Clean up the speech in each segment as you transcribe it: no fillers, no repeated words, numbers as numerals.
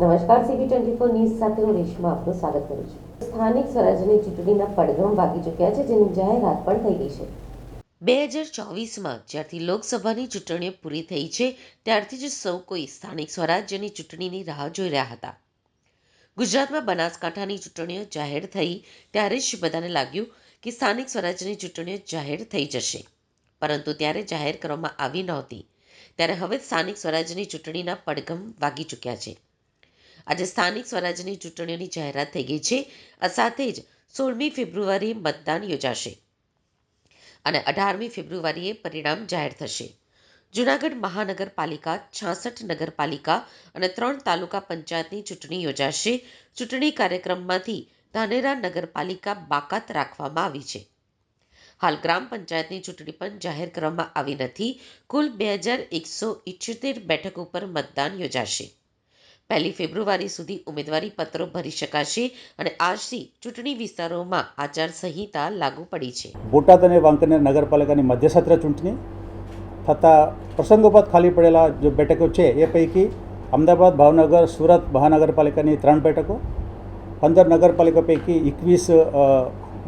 નમસ્કાર, CV24 news સાથે હું રેશમા આપનું સ્વાગત કરું છું. સ્થાનિક સ્વરાજ્યની ચૂંટણીના પડઘમ વાગી ચૂક્યા છે, જેની જાહેરાત પણ થઈ ગઈ છે. 2024માં જ્યારથી લોકસભાની ચૂંટણીઓ પૂરી થઈ છે ત્યારથી જ સૌ કોઈ સ્થાનિક સ્વરાજ્યની ચૂંટણીની રાહ જોઈ રહ્યા હતા. ગુજરાતમાં બનાસકાંઠાની ચૂંટણીઓ જાહેર થઈ ત્યારે જ બધાને લાગ્યું કે સ્થાનિક સ્વરાજ્યની ચૂંટણીઓ જાહેર થઈ જશે, પરંતુ ત્યારે જાહેર કરવામાં આવી નહોતી. ત્યારે હવે સ્થાનિક સ્વરાજ્યની ચૂંટણીના પડઘમ વાગી ચૂક્યા છે. આજે સ્થાનિક સ્વરાજ્યની ચૂંટણીઓની જાહેરાત થઈ ગઈ છે. આ સાથે જ 16મી ફેબ્રુઆરીએ મતદાન યોજાશે અને 18મી ફેબ્રુઆરીએ પરિણામ જાહેર થશે. જૂનાગઢ મહાનગરપાલિકા, 66 નગરપાલિકા અને 3 તાલુકા પંચાયતની ચૂંટણી યોજાશે. ચૂંટણી કાર્યક્રમમાંથી ધાનેરા નગરપાલિકા બાકાત રાખવામાં આવી છે. હાલ ગ્રામ પંચાયતની ચૂંટણી પણ જાહેર કરવામાં આવી નથી. કુલ 2178 બેઠકો ઉપર મતદાન યોજાશે. 1 ફેબ્રુઆરી સુધી ઉમેદવારી પત્રો ભરી શકાશે અને આજથી ચૂંટણી વિસ્તારોમાં આચારસંહિતા લાગુ પડી છે. બોટાદ અને વાંકાનેર નગરપાલિકાની મધ્યસત્ર ચૂંટણી થતાં પ્રસંગોપાત ખાલી પડેલા જે બેઠકો છે એ પૈકી અમદાવાદ, ભાવનગર, સુરત મહાનગરપાલિકાની 3 બેઠકો, 15 નગરપાલિકા પૈકી 21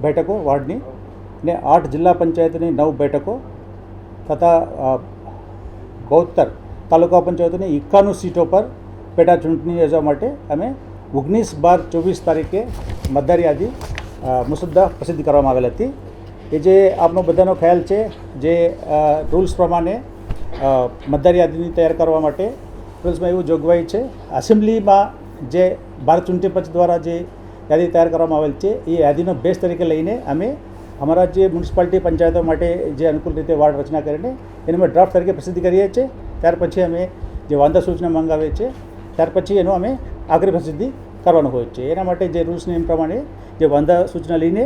બેઠકો વોર્ડની અને 8 જિલ્લા પંચાયતની 9 બેઠકો તથા 72 તાલુકા પંચાયતોની 51 સીટો પર પેટા ચૂંટણી યોજવા માટે અમે 19/12/24 તારીખે મતદાર યાદી મુસદ્દા પ્રસિદ્ધ કરવામાં આવેલ હતી. એ જે આપનો બધાનો ખ્યાલ છે, જે રૂલ્સ પ્રમાણે મતદાર યાદીની તૈયાર કરવા માટે રૂલ્સમાં એવું જોગવાઈ છે, એસેમ્બલીમાં જે ભારત ચૂંટણી પંચ દ્વારા જે યાદી તૈયાર કરવામાં આવેલ છે એ યાદીનો બેઝ તરીકે લઈને અમે અમારા જે મ્યુનિસિપાલિટી પંચાયતો માટે જે અનુકૂળ રીતે વાર્ડ રચના કરીને એને અમે ડ્રાફ્ટ તરીકે પ્રસિદ્ધ કરીએ છીએ. ત્યાર પછી અમે જે વાંધા સૂચના મંગાવીએ છીએ, ત્યાર પછી એનું અમે આખરી પ્રસિદ્ધિ કરવાનું હોય છે. એના માટે જે રૂલ્સ નિયમ પ્રમાણે જે વાંધા સૂચના લઈને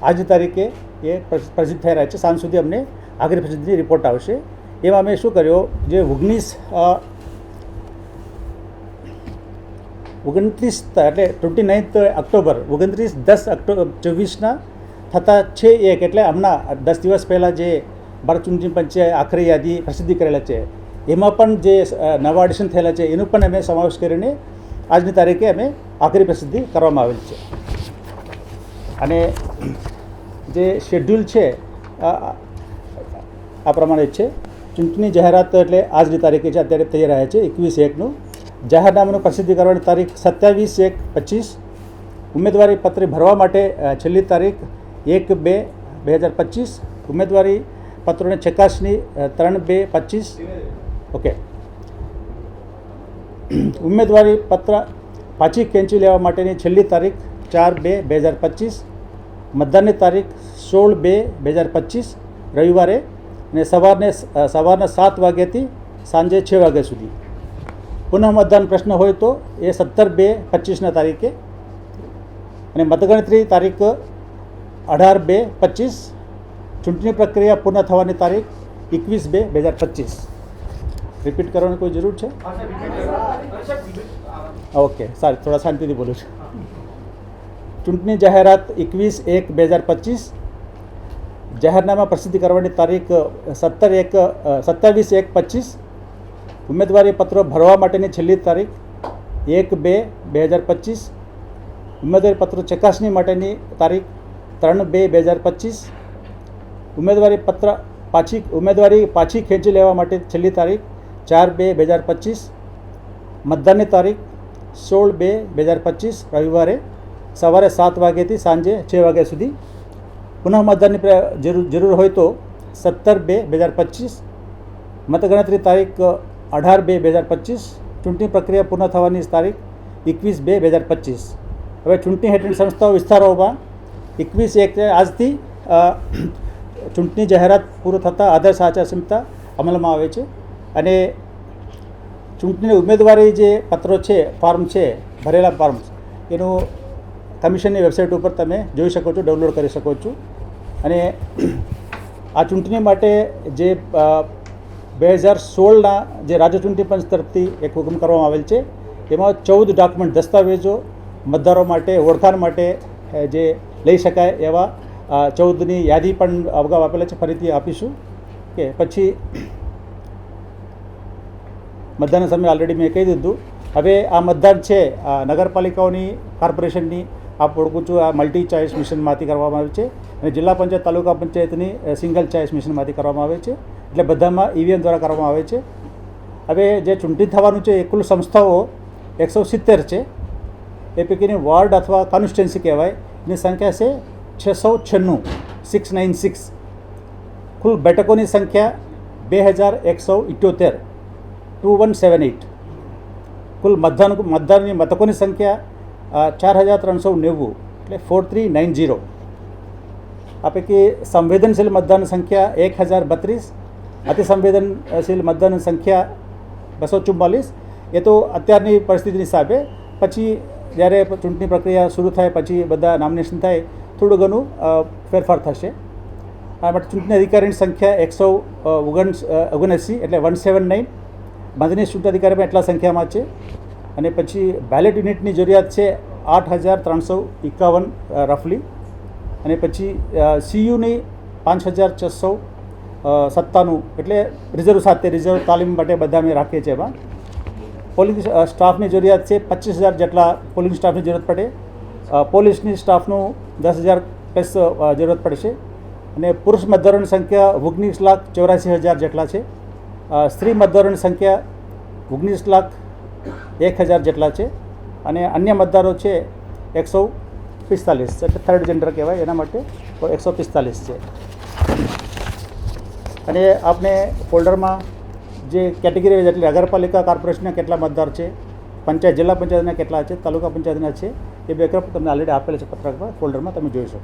આજની તારીખે એ પ્રસિદ્ધ થઈ રહ્યા છે. સાંજ સુધી અમને આખરી પ્રસિદ્ધિ રિપોર્ટ આવશે. એમાં અમે શું કર્યો, જે 29 એટલે 29 ઓક્ટોબર 29/10/24ના થતા 6/1 એટલે હમણાં 10 દિવસ પહેલાં જે ભારત ચૂંટણી પંચે આખરી યાદી પ્રસિદ્ધિ કરેલા છે એમાં પણ જે નવા એડિશન થયેલા છે એનું પણ અમે સમાવેશ કરીને આજની તારીખે અમે આખરી પ્રસિદ્ધિ કરવામાં આવેલ છે. અને જે શેડ્યુલ છે આ પ્રમાણે છે. ચૂંટણી જાહેરાત એટલે આજની તારીખે છે, અત્યારે થઈ રહ્યા છે 21/1નું. જાહેરનામાનું પ્રસિદ્ધિ કરવાની તારીખ 27/1/25. ઉમેદવારી પત્ર ભરવા માટે છેલ્લી તારીખ 1/2/2025. ઉમેદવારી પત્રોની ચકાસણી 3/2/25. ઓકે. ઉમેદવારી પત્ર પાછી ખેંચી લેવા માટેની છેલ્લી તારીખ 4/2/2025. મતદાનની તારીખ 16/2/2025 રવિવારે અને સવારના 7 વાગ્યાથી સાંજે 6 વાગ્યા સુધી. પુનઃ મતદાન પ્રશ્ન હોય તો એ 17/2/25ના તારીખે અને મતગણતરી તારીખ 18/2/25. ચૂંટણી પ્રક્રિયા પૂર્ણ થવાની તારીખ 21/2/2025. રિપીટ કરવાની કોઈ જરૂર છે? ઓકે, સારું, થોડા શાંતિથી બોલું છું. ચૂંટણી જાહેરાત 21/1/2025. જાહેરનામા પ્રસિદ્ધ કરવાની તારીખ 27/1/25. ઉમેદવારી પત્રો ભરવા માટેની છેલ્લી તારીખ 1/2/2025. ઉમેદવારી પત્રો ચકાસણી માટેની તારીખ 3/2/2025. ઉમેદવારી પાછી ખેંચી લેવા માટે છેલ્લી તારીખ 4/2/2025. મતદાનની તારીખ 16/2/2025 રવિવારે સવારે 7 વાગ્યાથી સાંજે 6 વાગ્યા સુધી. પુનઃ મતદાનની જરૂર હોય તો 17/2/2025. મતગણતરી તારીખ 18/2/2025. ચૂંટણી પ્રક્રિયા પૂર્ણ થવાની તારીખ 21/2/2025. હવે ચૂંટણી હેઠળની સંસ્થાઓ વિસ્તારોમાં 21/1 આજથી ચૂંટણી જાહેરાત પૂરું થતાં આદર્શ આચારસંહિતા અમલમાં આવે છે. અને ચૂંટણીની ઉમેદવારી જે પત્રો છે, ફોર્મ છે, ભરેલા ફોર્મ, એનું કમિશનની વેબસાઇટ ઉપર તમે જોઈ શકો છો, ડાઉનલોડ કરી શકો છો. અને આ ચૂંટણી માટે જે 2016ના જે રાજ્ય ચૂંટણી પંચ તરફથી એક હુકમ કરવામાં આવેલ છે, એમાં 14 ડોક્યુમેન્ટ, દસ્તાવેજો મતદારો માટે ઓળખાણ માટે જે લઈ શકાય એવા 14ની યાદી પણ અગાઉ આપેલા છે, ફરીથી આપીશું. કે પછી મતદાનના સમયે ઓલરેડી મેં કહી દીધું હવે આ મતદાન છે નગરપાલિકાઓની કોર્પોરેશનની આપ ઓળખું છું આ મલ્ટી ચોઇસ મિશનમાંથી કરવામાં આવે છે અને જિલ્લા પંચાયત તાલુકા પંચાયતની સિંગલ ચોઇસ મિશનમાંથી કરવામાં આવે છે એટલે બધામાં ઈવીએમ દ્વારા કરવામાં આવે છે. હવે જે ચૂંટણી થવાનું છે એ કુલ સંસ્થાઓ 170 છે. એ પૈકીની વોર્ડ અથવા કોન્સ્ટિટ્યુન્સી કહેવાય એની સંખ્યા છે 696. કુલ બેઠકોની સંખ્યા 2178 2178. કુલ મતદાનની મતકોની સંખ્યા 4390 એટલે 4390. આ પૈકી સંવેદનશીલ મતદાન સંખ્યા 1032. અતિ સંવેદનશીલ મતદાન સંખ્યા 244. એ તો અત્યારની પરિસ્થિતિની હિસાબે પછી જ્યારે ચૂંટણી પ્રક્રિયા શરૂ થાય પછી બધા નોમિનેશન થાય થોડું ઘણું ફેરફાર થશે. આ માટે ચૂંટણી અધિકારીની સંખ્યા 179 એટલે 179. મદની ચૂંટણી અધિકારી પણ એટલા સંખ્યામાં છે. અને પછી બેલેટ યુનિટની જરૂરિયાત છે 8351 રફલી. અને પછી સીયુની 5697 એટલે રિઝર્વ સાથે રિઝર્વ તાલીમ માટે બધા અમે રાખીએ છીએ. એમાં પોલિંગ સ્ટાફની જરૂરિયાત છે 25000 જેટલા પોલિંગ સ્ટાફની જરૂરત પડે. પોલીસની સ્ટાફનું 10000 પ્લસ જરૂરત પડશે. અને પુરુષ મતદારોની સંખ્યા 19,84,000 જેટલા છે. સ્ત્રી મતદારોની સંખ્યા 19,01,000 જેટલા છે. અને અન્ય મતદારો છે 145 એટલે થર્ડ જેન્ડર કહેવાય એના માટે 145 છે. અને આપણે ફોલ્ડરમાં જે કેટેગરી એટલે નગરપાલિકા કોર્પોરેશનના કેટલા મતદાર છે, પંચાયત જિલ્લા પંચાયતના કેટલા છે, તાલુકા પંચાયતના છે, એ બેકઅપ તમને ઓલરેડી આપેલા છે પત્રકમાં ફોલ્ડરમાં તમે જોઈ શકો.